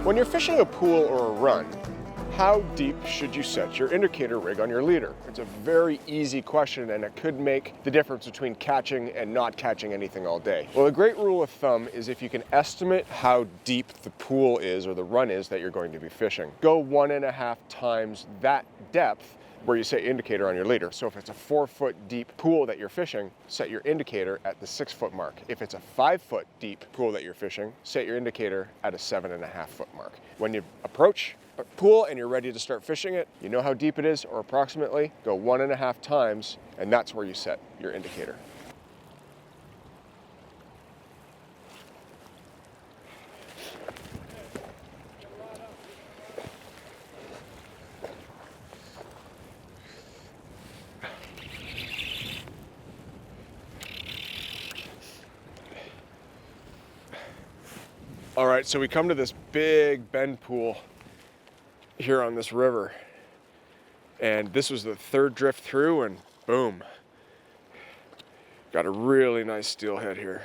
When you're fishing a pool or a run, how deep should you set your indicator rig on your leader? It's a very easy question, and it could make the difference between catching and not catching anything all day. Well, a great rule of thumb is if you can estimate how deep the pool is or the run is that you're going to be fishing, go 1.5 times that depth where you set your indicator on your leader. So if it's a 4-foot deep pool that you're fishing, set your indicator at the 6-foot mark. If it's a 5-foot deep pool that you're fishing, set your indicator at a 7.5-foot mark. When you approach a pool and you're ready to start fishing it, you know how deep it is, or approximately, go 1.5 times, and that's where you set your indicator. All right, so we come to this big bend pool here on this river, and this was the 3rd drift through, and boom, got a really nice steelhead here.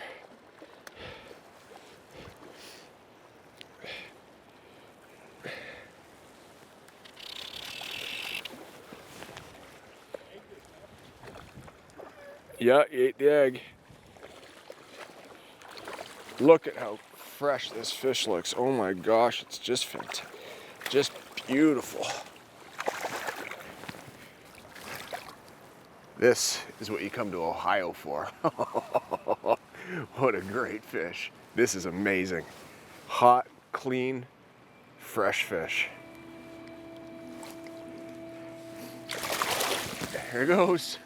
Yeah, he ate the egg. Look at how fresh this fish looks. Oh my gosh, it's just fantastic. Just beautiful. This is what you come to Ohio for. What a great fish. This is amazing. Hot, clean, fresh fish. There it goes.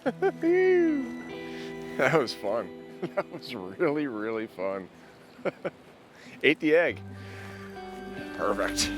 That was fun. That was really, really fun. Ate the egg. Perfect.